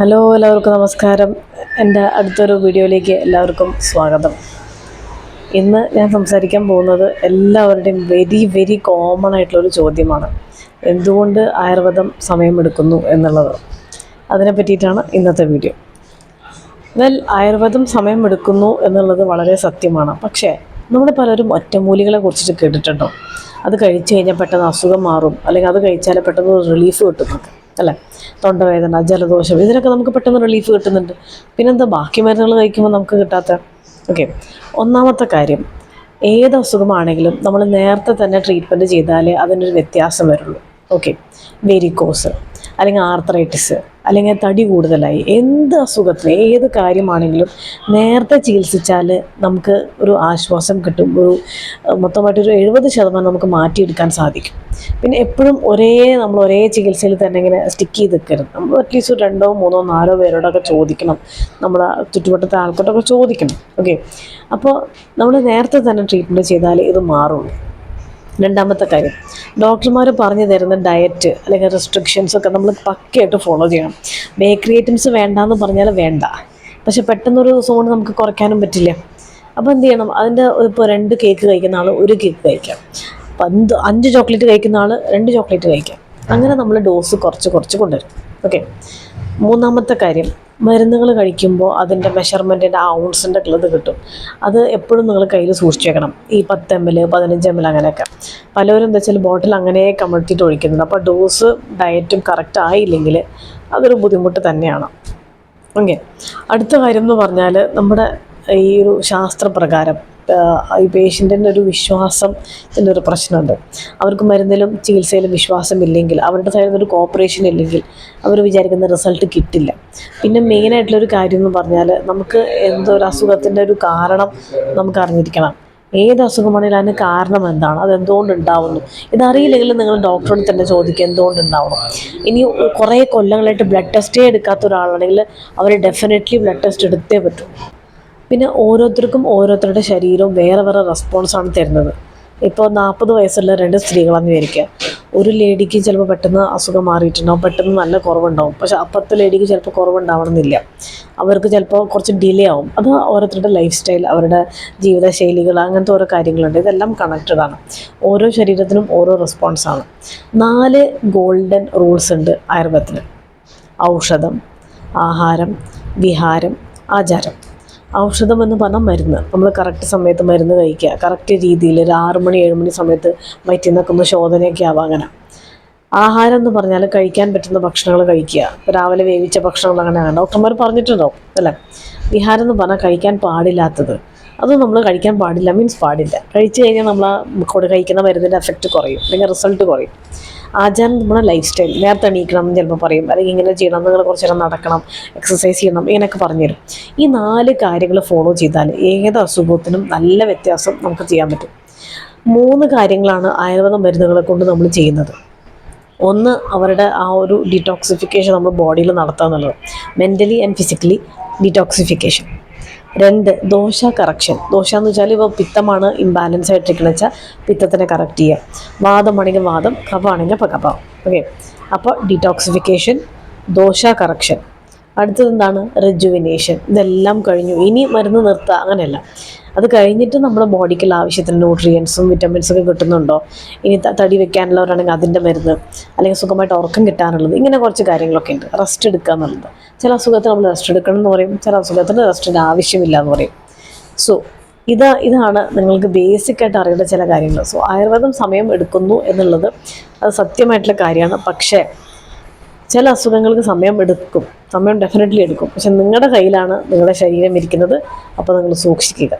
Hello, എല്ലാവർക്കും നമസ്കാരം. എൻ്റെ അടുത്തൊരു വീഡിയോയിലേക്ക് എല്ലാവർക്കും സ്വാഗതം. ഇന്ന് ഞാൻ സംസാരിക്കാൻ പോകുന്നത് എല്ലാവരുടെയും വെരി വെരി കോമൺ ആയിട്ടുള്ളൊരു ചോദ്യമാണ്: എന്തുകൊണ്ട് ആയുർവേദം സമയമെടുക്കുന്നു എന്നുള്ളത്. അതിനെ പറ്റിയിട്ടാണ് ഇന്നത്തെ വീഡിയോ. ആയുർവേദം സമയമെടുക്കുന്നു എന്നുള്ളത് വളരെ സത്യമാണ്. പക്ഷേ നമ്മൾ പലരും ഒറ്റമൂലികളെ കുറിച്ചിട്ട് കേട്ടിട്ടുണ്ടോ? അത് കഴിച്ചു കഴിഞ്ഞാൽ പെട്ടെന്ന് അസുഖം മാറും, അല്ലെങ്കിൽ അത് കഴിച്ചാൽ പെട്ടെന്ന് റിലീഫ് കിട്ടുന്നുണ്ട്, അല്ലേ? തൊണ്ടവേദന, ജലദോഷം, ഇതിനൊക്കെ നമുക്ക് പെട്ടെന്ന് റിലീഫ് കിട്ടുന്നുണ്ട്. പിന്നെന്താ ബാക്കി മരുന്നുകൾ കഴിക്കുമ്പോൾ നമുക്ക് കിട്ടാത്ത? ഓക്കെ, ഒന്നാമത്തെ കാര്യം, ഏത് അസുഖമാണെങ്കിലും നമ്മൾ നേരത്തെ തന്നെ ട്രീറ്റ്മെൻറ്റ് ചെയ്താലേ അതിനൊരു വ്യത്യാസം വരുള്ളൂ. ഓക്കെ, വെരിക്കോസ് അല്ലെങ്കിൽ ആർത്രൈറ്റിസ് അല്ലെങ്കിൽ തടി കൂടുതലായി, എന്ത് അസുഖത്തിന് ഏത് കാര്യമാണെങ്കിലും നേരത്തെ ചികിത്സിച്ചാൽ നമുക്ക് ഒരു ആശ്വാസം കിട്ടും. മൊത്തമായിട്ടൊരു 70% നമുക്ക് മാറ്റിയെടുക്കാൻ സാധിക്കും. പിന്നെ എപ്പോഴും നമ്മൾ ഒരേ ചികിത്സയിൽ തന്നെ ഇങ്ങനെ സ്റ്റിക്ക് ചെയ്ത് നിൽക്കരുത്. നമ്മൾ അറ്റ്ലീസ്റ്റ് 2, 3, 4 പേരോടൊക്കെ ചോദിക്കണം, നമ്മുടെ ചുറ്റുവട്ടത്തെ ആൾക്കാരോടൊക്കെ ചോദിക്കണം. ഓക്കെ, അപ്പോൾ നമ്മൾ നേരത്തെ തന്നെ ട്രീറ്റ്മെൻറ്റ് ചെയ്താൽ ഇത് മാറുള്ളൂ. രണ്ടാമത്തെ കാര്യം, ഡോക്ടർമാർ പറഞ്ഞു തരുന്ന ഡയറ്റ് അല്ലെങ്കിൽ റെസ്ട്രിക്ഷൻസ് ഒക്കെ നമ്മൾ പക്കയായിട്ട് ഫോളോ ചെയ്യണം. ബേക്കറി ഐറ്റംസ് വേണ്ടാന്ന് പറഞ്ഞാൽ വേണ്ട, പക്ഷെ പെട്ടെന്നൊരു ദിവസം കൊണ്ട് നമുക്ക് കുറയ്ക്കാനും പറ്റില്ല. അപ്പോൾ എന്ത് ചെയ്യണം? അതിൻ്റെ ഇപ്പോൾ 2 കേക്ക് കഴിക്കുന്ന ആൾ 1 കേക്ക് കഴിക്കാം, 5 ചോക്ലേറ്റ് കഴിക്കുന്ന ആൾ 2 ചോക്ലേറ്റ് കഴിക്കാം. അങ്ങനെ നമ്മൾ ഡോസ് കുറച്ച് കൊണ്ടുവരും. ഓക്കെ, മൂന്നാമത്തെ കാര്യം, മരുന്നുകൾ കഴിക്കുമ്പോൾ അതിൻ്റെ മെഷർമെൻറ്റിൻ്റെ ഔൺസിൻ്റെ ഉള്ളത് കിട്ടും. അത് എപ്പോഴും നിങ്ങൾ കയ്യിൽ സൂക്ഷിച്ച് വെക്കണം. ഈ 10 ml 15 ml അങ്ങനെയൊക്കെ. പലരും എന്താ വെച്ചാൽ ബോട്ടിൽ അങ്ങനെ കമഴ്ത്തിയിട്ട് ഒഴിക്കുന്നുണ്ട്. അപ്പോൾ ഡോസ് ഡയറ്റും കറക്റ്റ് ആയില്ലെങ്കിൽ അതൊരു ബുദ്ധിമുട്ട് തന്നെയാണ്. ഓക്കെ, അടുത്ത കാര്യം എന്ന് പറഞ്ഞാൽ, നമ്മുടെ ഈ ഒരു ശാസ്ത്രപ്രകാരം ഈ പേഷ്യൻറ്റിൻ്റെ ഒരു വിശ്വാസത്തിൻ്റെ ഒരു പ്രശ്നമുണ്ട്. അവർക്ക് മരുന്നിലും ചികിത്സയിലും വിശ്വാസമില്ലെങ്കിൽ, അവരുടെ സൈഡിൽ നിന്നൊരു കോപ്പറേഷൻ ഇല്ലെങ്കിൽ അവർ വിചാരിക്കുന്ന റിസൾട്ട് കിട്ടില്ല. പിന്നെ മെയിനായിട്ടുള്ളൊരു കാര്യം എന്ന് പറഞ്ഞാൽ, നമുക്ക് ഒരു അസുഖത്തിൻ്റെ ഒരു കാരണം നമുക്ക് അറിഞ്ഞിരിക്കണം. ഏത് അസുഖമാണെങ്കിലും അതിന് കാരണം എന്താണ്, അതെന്തുകൊണ്ടുണ്ടാവുന്നു, ഇതറിയില്ലെങ്കിൽ നിങ്ങൾ ഡോക്ടറോട് തന്നെ ചോദിക്കുക എന്തുകൊണ്ടുണ്ടാവണം. ഇനി കുറേ കൊല്ലങ്ങളായിട്ട് ബ്ലഡ് ടെസ്റ്റേ എടുക്കാത്ത ഒരാളാണെങ്കിൽ അവർ ഡെഫിനറ്റ്ലി ബ്ലഡ് ടെസ്റ്റ് എടുത്തേ പറ്റും. പിന്നെ ഓരോരുത്തർക്കും ഓരോരുത്തരുടെ ശരീരവും വേറെ വേറെ റെസ്പോൺസാണ് തരുന്നത്. ഇപ്പോൾ 40 വയസ്സുള്ള 2 സ്ത്രീകളാണെന്ന് വിചാരിക്കുക. ഒരു ലേഡിക്ക് ചിലപ്പോൾ പെട്ടെന്ന് അസുഖം മാറിയിട്ടുണ്ടാവും, പെട്ടെന്ന് നല്ല കുറവുണ്ടാവും. പക്ഷേ അപ്പുറത്തെ ലേഡിക്ക് ചിലപ്പോൾ കുറവുണ്ടാവണമെന്നില്ല, അവർക്ക് ചിലപ്പോൾ കുറച്ച് ഡിലേ ആവും. അത് ഓരോരുത്തരുടെ ലൈഫ് സ്റ്റൈൽ, അവരുടെ ജീവിതശൈലികൾ, അങ്ങനത്തെ ഓരോ കാര്യങ്ങളുണ്ട്. ഇതെല്ലാം കണക്റ്റഡ് ആണ്. ഓരോ ശരീരത്തിനും ഓരോ റെസ്പോൺസാണ്. 4 ഗോൾഡൻ റൂൾസ് ഉണ്ട് ആയുർവേദത്തിന്: ഔഷധം, ആഹാരം, വിഹാരം, ആചാരം. ഔഷധം എന്ന് പറഞ്ഞാൽ മരുന്ന്. നമ്മൾ കറക്റ്റ് സമയത്ത് മരുന്ന് കഴിക്കുക, കറക്റ്റ് രീതിയിൽ ഒരു 6 മണി 7 മണി സമയത്ത് വയറ്റിൽ നിന്നൊക്കെ ഒന്ന് ശോധനയൊക്കെ ആവാം. അങ്ങനെ. ആഹാരം എന്ന് പറഞ്ഞാൽ കഴിക്കാൻ പറ്റുന്ന ഭക്ഷണങ്ങൾ കഴിക്കുക. രാവിലെ വേവിച്ച ഭക്ഷണങ്ങൾ അങ്ങനെ ഡോക്ടർമാർ പറഞ്ഞിട്ടുണ്ടാവും, അല്ലേ? വിഹാരം എന്ന് പറഞ്ഞാൽ കഴിക്കാൻ പാടില്ലാത്തത്. അത് നമ്മൾ കഴിക്കാൻ പാടില്ല, മീൻസ് പാടില്ല. കഴിച്ചു കഴിഞ്ഞാൽ നമ്മൾ കഴിക്കുന്ന മരുന്നിൻ്റെ എഫക്റ്റ് കുറയും, അല്ലെങ്കിൽ റിസൾട്ട് കുറയും. ആചാരം നമ്മുടെ ലൈഫ് സ്റ്റൈൽ, നേരത്തെ എണീക്കണം എന്ന് ചിലപ്പോൾ പറയും, അല്ലെങ്കിൽ ഇങ്ങനെ ചെയ്യണം, നിങ്ങൾ കുറച്ച് നേരം നടക്കണം, എക്സസൈസ് ചെയ്യണം, ഇങ്ങനെയൊക്കെ പറഞ്ഞുതരും. ഈ 4 കാര്യങ്ങൾ ഫോളോ ചെയ്താൽ ഏത് അസുഖത്തിനും നല്ല വ്യത്യാസം നമുക്ക് ചെയ്യാൻ പറ്റും. 3 കാര്യങ്ങളാണ് ആയുർവേദ മരുന്നുകളെ കൊണ്ട് നമ്മൾ ചെയ്യുന്നത്. ഒന്ന്, അവരുടെ ആ ഒരു ഡിറ്റോക്സിഫിക്കേഷൻ നമ്മൾ ബോഡിയിൽ നടത്തുക എന്നുള്ളത്, mentally and physically detoxification. 2, dosa correction. Dosa എന്ന് വെച്ചാൽ ഇപ്പോൾ പിത്തമാണ് ഇംബാലൻസ് ആയിട്ടിരിക്കണമെന്ന് വെച്ചാൽ പിത്തത്തിനെ കറക്റ്റ് ചെയ്യുക. വാദമാണെങ്കിൽ വാദം, കഫമാണെങ്കിൽ കഫം. ഓക്കെ, അപ്പോൾ ഡിറ്റോക്സിഫിക്കേഷൻ, ദോശ കറക്ഷൻ. അടുത്തത് എന്താണ്? റെജുവിനേഷൻ. ഇതെല്ലാം കഴിഞ്ഞു, ഇനി മരുന്ന് നിർത്തുക, അങ്ങനെയല്ല. അത് കഴിഞ്ഞിട്ട് നമ്മുടെ ബോഡിക്കുള്ള ആവശ്യത്തിന് ന്യൂട്രിയൻസും വിറ്റമിൻസൊക്കെ കിട്ടുന്നുണ്ടോ, ഇനി തടി വെക്കാനുള്ളവരാണെങ്കിൽ അതിൻ്റെ മരുന്ന്, അല്ലെങ്കിൽ സുഖമായിട്ട് ഉറക്കം കിട്ടാനുള്ളത്, ഇങ്ങനെ കുറച്ച് കാര്യങ്ങളൊക്കെ ഉണ്ട്. റെസ്റ്റ് എടുക്കുക എന്നുള്ളത്. ചില അസുഖത്തിന് നമ്മൾ റെസ്റ്റ് എടുക്കണം എന്ന് പറയും, ചില അസുഖത്തിന് റെസ്റ്റിൻ്റെ ആവശ്യമില്ല എന്ന് പറയും. സോ ഇതാണ് നിങ്ങൾക്ക് ബേസിക്കായിട്ട് അറിയേണ്ട ചില കാര്യങ്ങൾ. സോ ആയുർവേദം സമയം എടുക്കുന്നു എന്നുള്ളത് അത് സത്യമായിട്ടുള്ള കാര്യമാണ്. പക്ഷേ ചില അസുഖങ്ങൾക്ക് സമയം ഡെഫിനറ്റ്ലി എടുക്കും. പക്ഷെ നിങ്ങളുടെ കയ്യിലാണ് നിങ്ങളുടെ ശരീരം ഇരിക്കുന്നത്. അപ്പോൾ നിങ്ങൾ സൂക്ഷിക്കുക.